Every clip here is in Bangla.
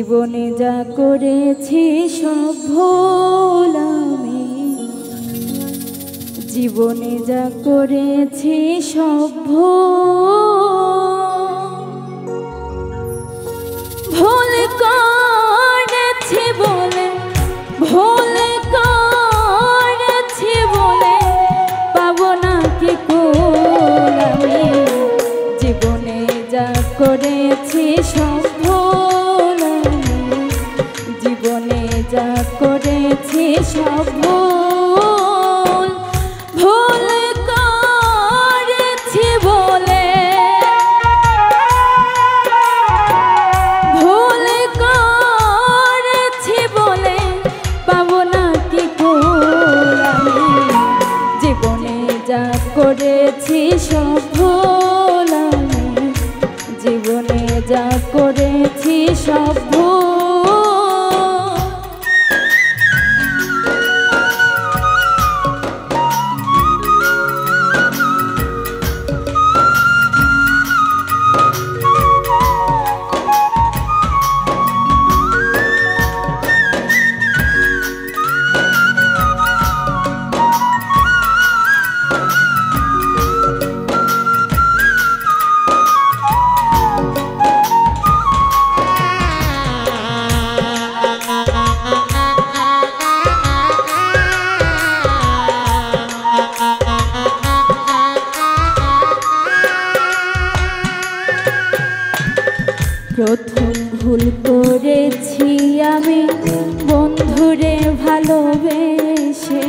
জীবনে যা করেছি সব ভুল আমি, জীবনে যা করেছি সব ভুল করেছি বলে, ভুল করেছি বলে পাবো না কি কুল আমি, জীবনে যা করেছি সব ভুল আমি, জীবনে যা করেছি সব ভুল, ভুল করেছি বলে, ভুল করেছি বলে পাবো না কি কুল আমি, জীবনে যা করেছি সব ভুল আমি, জীবনে যা করেছি সব ভুল। প্রথম ভুল করেছি আমি বন্ধুরে ভালোবেসে,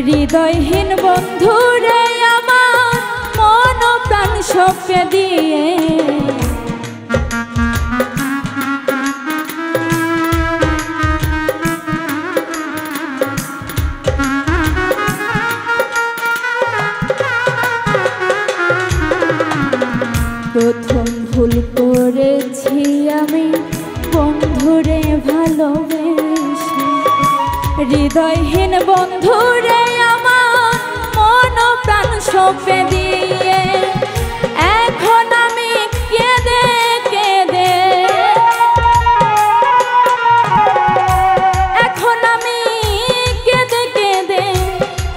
হৃদয়হীন বন্ধুরে আমার মন প্রাণ সঁপে দিয়ে, প্রথম ভুল করেছি আমি বন্ধুরে ভালোবেসে, হৃদয়হীন বন্ধুরে আমার মন প্রাণ সঁপে দিয়ে, এখন আমি কেঁদে কেঁদে, এখন আমি কেঁদে কেঁদে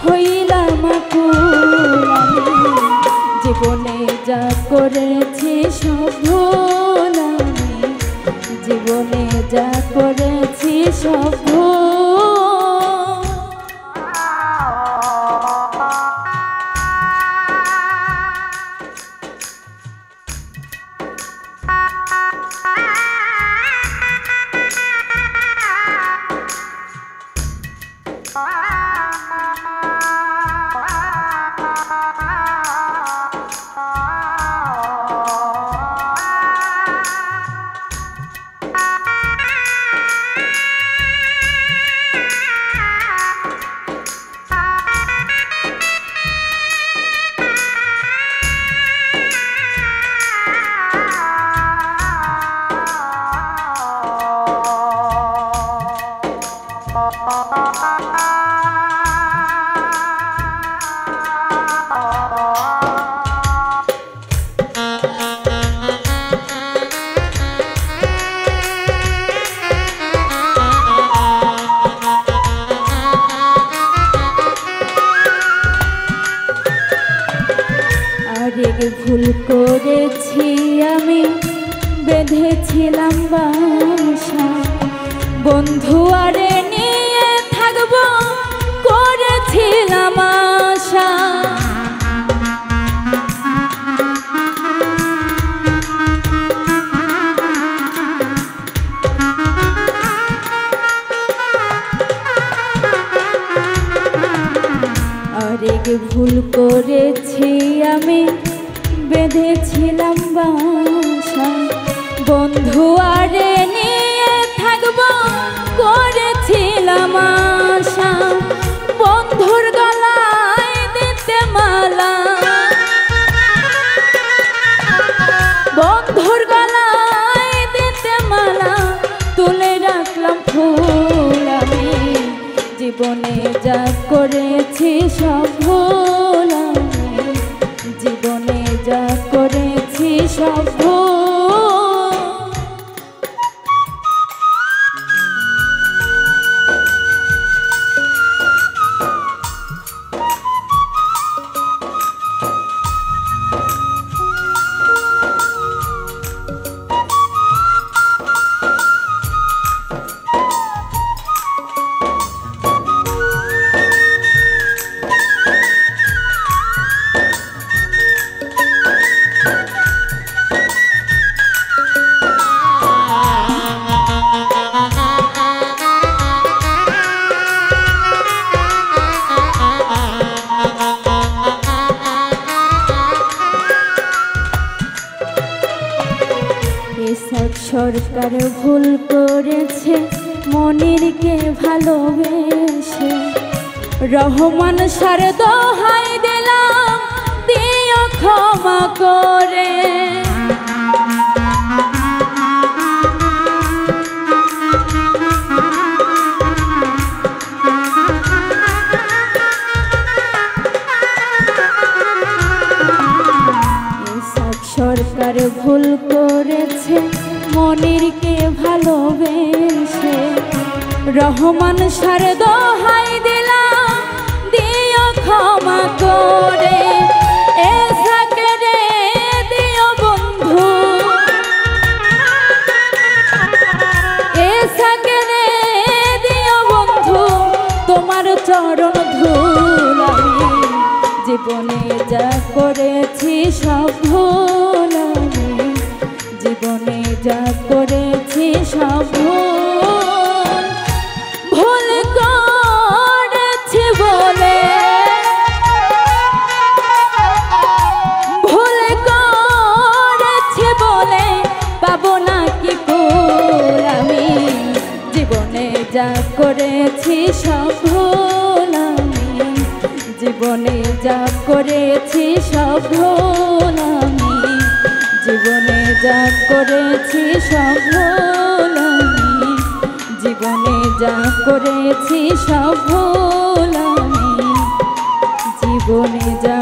হইলাম আকুল আমি, জীবনে যা করেছি সব ভুল আমি, জীবনে যা করেছি সব ভুল। আরেক ভুল করেছি আমি বেঁধেছিলাম বাসা, বন্ধু আরে নিয়ে থাকবো করেছিলাম আশা, আরেক ভুল করেছি আমি বেঁধেছিলাম বাসা, বন্ধু আরে নিয়ে থাকবো করেছিলাম আশা, বন্ধুর গলায় দিতে মালা, বন্ধুর গলায় দিতে মালা তুলে রাখলাম ফুল আমি, জীবনে যা করেছি সব ভুল আমি, জীবনে যা করেছি সব ভুল। এসব সরকার ভুল করেছে মনিরকে ভালোবেসে। রহমান সার দোহাই দিলাম দিও ক্ষমা করে। সরকার ভুল করেছে মনিরকে ভালোবেসে। রহমান সার দোহাই দিলাম দিও ক্ষমা করে। এ সাকেরে দিও বন্ধু, এ সাকেরে দিও বন্ধু তোমার চরণ ধুল। আমি জীবনে যা করেছি সব ভুল, আমি জীবনে যা করেছি সব ভুল। ভুল করেছি বলে, ভুল করেছি বলে পাবো না কি ফুল। আমি জীবনে যা করেছি সব ভুল, আমি জীবনে যা করেছি সব ভুল। আমি জীবনে যা করেছি সব ভুল, আমি জীবনে যা করেছি সব ভুল। আমি জীবনে যা